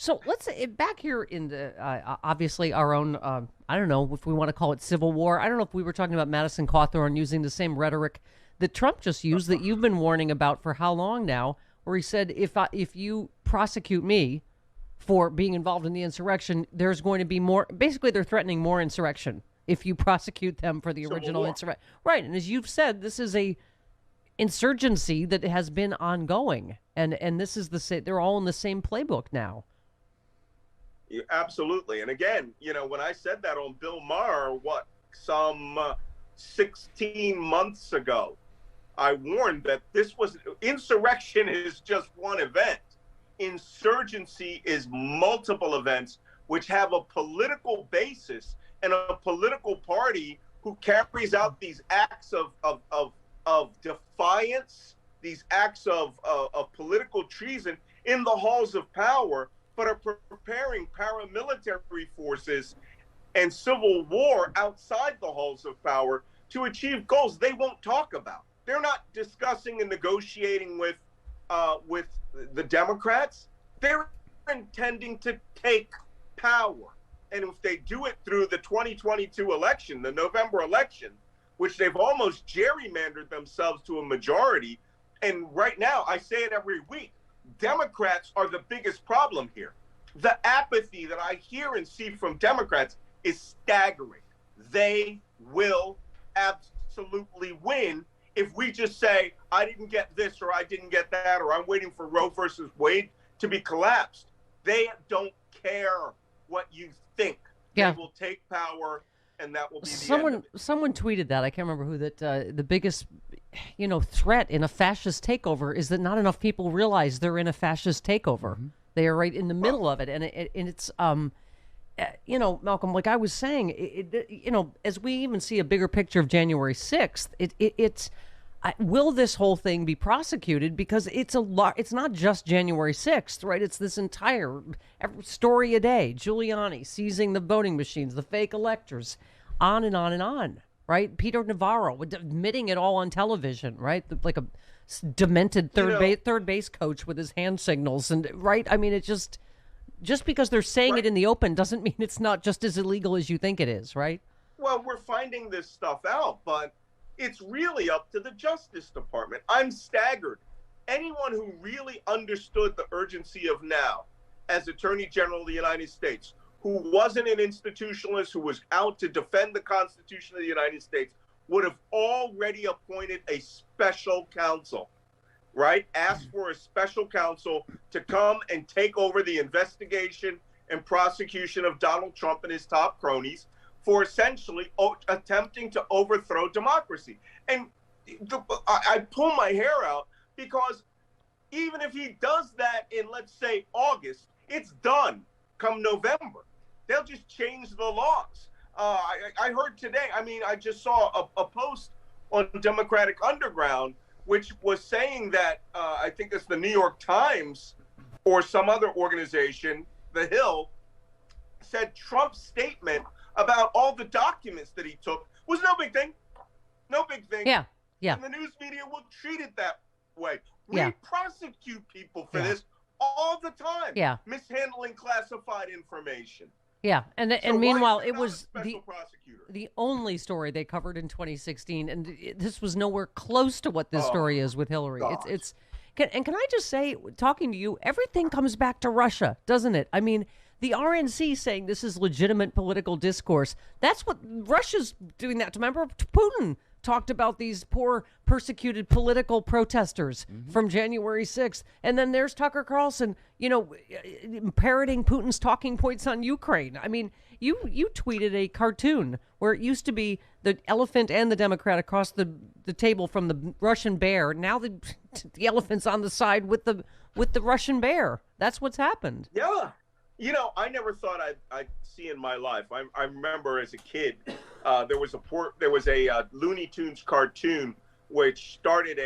So let's back here in the obviously our own. I don't know if we want to call it civil war. I don't know if we were talking about Madison Cawthorn using the same rhetoric that Trump just used that you've been warning about for how long now, where he said if you prosecute me for being involved in the insurrection, there's going to be more. Basically, they're threatening more insurrection if you prosecute them for the original insurrection. Right, and as you've said, this is a insurgency that has been ongoing, and this is they're all in the same playbook now. Yeah, absolutely. And again, when I said that on Bill Maher, some 16 months ago, I warned that insurrection is just one event. Insurgency is multiple events which have a political basis and a political party who carries out these acts of defiance, these acts of political treason in the halls of power, but are preparing paramilitary forces and civil war outside the halls of power to achieve goals they won't talk about. They're not discussing and negotiating with the Democrats. They're intending to take power. And if they do it through the 2022 election, the November election, which they've almost gerrymandered themselves to a majority, and right now, I say it every week, Democrats are the biggest problem here. The apathy that I hear and see from Democrats is staggering. They will absolutely win if we just say, I didn't get this or I didn't get that, or I'm waiting for Roe versus Wade to be collapsed. They don't care what you think. Yeah. They will take power, and that will be Someone tweeted that. I can't remember who, that the biggest threat in a fascist takeover is that not enough people realize they're in a fascist takeover. Mm-hmm. They are right in the middle of it, and it's Malcolm, like I was saying, as we even see a bigger picture of January 6th, it's will this whole thing be prosecuted? Because it's a lot. It's not just January 6th, right? It's this entire story a day. Giuliani seizing the voting machines, the fake electors, on and on and on, right? Peter Navarro admitting it all on television, right? Like a demented third base coach with his hand signals, and right. I mean, it just because they're saying it in the open doesn't mean it's not just as illegal as you think it is, right? Well, we're finding this stuff out, but it's really up to the Justice Department. I'm staggered. Anyone who really understood the urgency of now as Attorney General of the United States, who wasn't an institutionalist, who was out to defend the Constitution of the United States, would have already appointed a special counsel, right? Asked for a special counsel to come and take over the investigation and prosecution of Donald Trump and his top cronies for essentially attempting to overthrow democracy. And I pull my hair out because even if he does that in, let's say, August, it's done come November. They'll just change the laws. I heard today, I just saw a post on Democratic Underground, which was saying that, I think it's the New York Times or some other organization, The Hill, said Trump's statement about all the documents that he took was no big thing. No big thing. Yeah. And the news media will treat it that way. We prosecute people for this all the time. Yeah. Mishandling classified information. Yeah, and meanwhile, it was the only story they covered in 2016, and this was nowhere close to what this story is with Hillary. Gosh. Can I just say, talking to you, everything comes back to Russia, doesn't it? I mean, the RNC saying this is legitimate political discourse. That's what Russia's doing that. Remember, Putin talked about these poor persecuted political protesters from January 6th. And then there's Tucker Carlson, parroting Putin's talking points on Ukraine. I mean, you tweeted a cartoon where it used to be the elephant and the Democrat across the table from the Russian bear. Now the elephant's on the side with the Russian bear. That's what's happened. Yeah. I never thought I'd see in my life. I remember as a kid, there was a Looney Tunes cartoon which started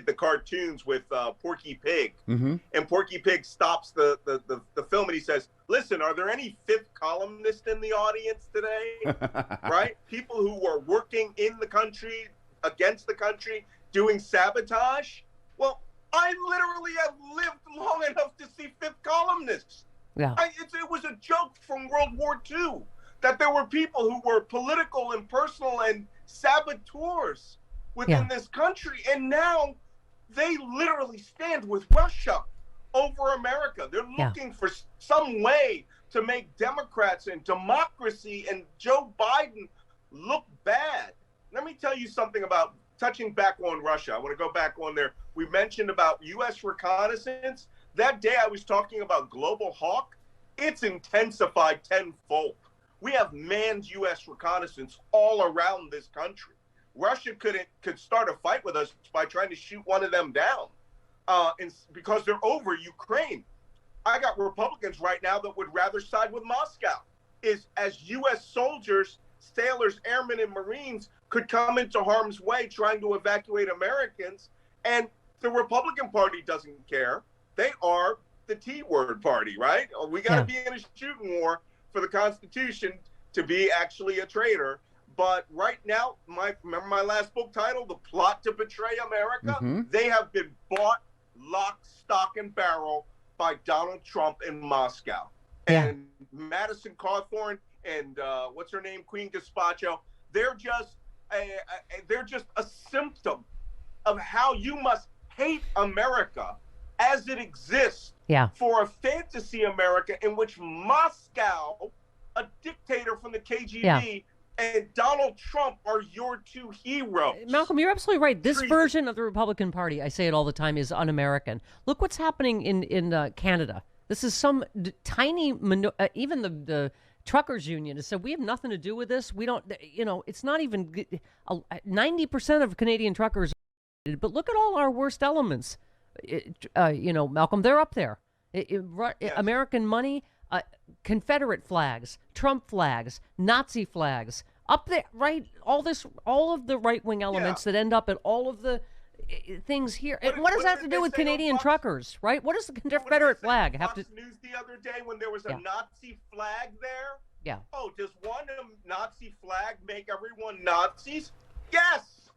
the cartoons with Porky Pig, and Porky Pig stops the film and he says, "Listen, are there any fifth columnists in the audience today?" Right? People who were working in the country against the country, doing sabotage. Well, I literally have lived long enough to see fifth columnists. Yeah. It was a joke from World War II that there were people who were political and personal and saboteurs within this country. And now they literally stand with Russia over America. They're looking for some way to make Democrats and democracy and Joe Biden look bad. Let me tell you something about touching back on Russia. I want to go back on there. We mentioned about U.S. reconnaissance. That day I was talking about Global Hawk. It's intensified tenfold. We have manned U.S. reconnaissance all around this country. Russia could start a fight with us by trying to shoot one of them down, because they're over Ukraine. I got Republicans right now that would rather side with Moscow. As U.S. soldiers, sailors, airmen, and Marines could come into harm's way trying to evacuate Americans, and the Republican Party doesn't care. They are the T-word party, right? We got to be in a shooting war for the Constitution to be actually a traitor. But right now, remember my last book title, The Plot to Betray America? Mm-hmm. They have been bought lock, stock, and barrel by Donald Trump in Moscow. Yeah. And Madison Cawthorn and what's her name, Queen Gazpacho, they're just a symptom of how you must hate America as it exists for a fantasy America in which Moscow, a dictator from the KGB, and Donald Trump are your two heroes. Malcolm, you're absolutely right. This version of the Republican Party, I say it all the time, is un-American. Look what's happening in Canada. This is some tiny, even the truckers union has said, we have nothing to do with this. We don't, it's not even 90% of Canadian truckers. But look at all our worst elements. Malcolm, they're up there. American money, Confederate flags, Trump flags, Nazi flags, up there, right? All of the right-wing elements that end up at all of the things here. What does that have to do with Canadian truckers, right? What does the Confederate flag have to... Fox News the other day when there was a Nazi flag there? Yeah. Oh, does one Nazi flag make everyone Nazis? Yes!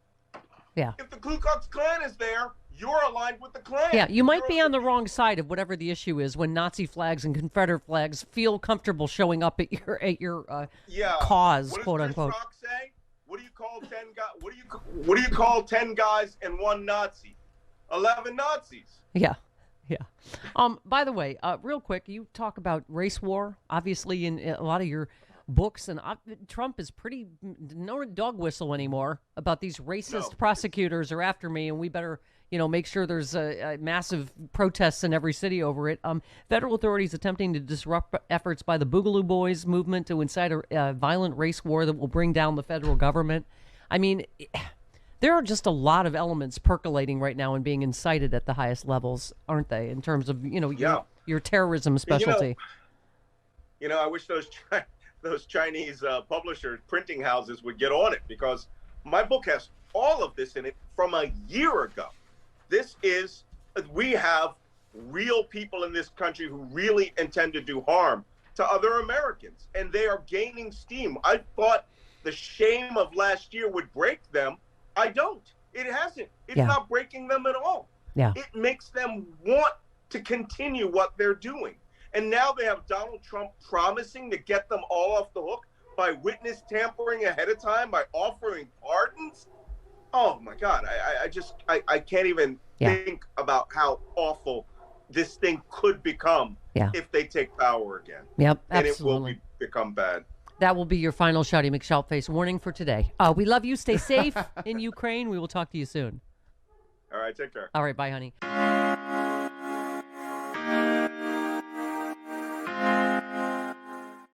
Yeah. If the Ku Klux Klan is there, you're aligned with the Klan. Yeah, you might be on the wrong side of whatever the issue is when Nazi flags and Confederate flags feel comfortable showing up at your cause, quote unquote. What does Chris Rock say? What do you call 10 guys? What do you call 10 guys and one Nazi? 11 Nazis. Yeah. By the way, real quick, you talk about race war, obviously in a lot of your books, and Trump is pretty no dog whistle anymore about these racist prosecutors are after me, and we better make sure there's massive protests in every city over it. Federal authorities attempting to disrupt efforts by the Boogaloo Boys movement to incite a violent race war that will bring down the federal government. I mean, there are just a lot of elements percolating right now and being incited at the highest levels, aren't they, in terms of, your terrorism specialty? I wish those Chinese publishers, printing houses would get on it, because my book has all of this in it from a year ago. We have real people in this country who really intend to do harm to other Americans, and they are gaining steam. I thought the shame of last year would break them. I don't. It hasn't. It's not breaking them at all. Yeah. It makes them want to continue what they're doing. And now they have Donald Trump promising to get them all off the hook by witness tampering ahead of time, by offering pardons. Oh my God, I can't even think about how awful this thing could become if they take power again. Yep, and absolutely. it will become bad. That will be your final Shouty McShoutface warning for today. We love you. Stay safe in Ukraine. We will talk to you soon. All right, take care. All right, bye, honey.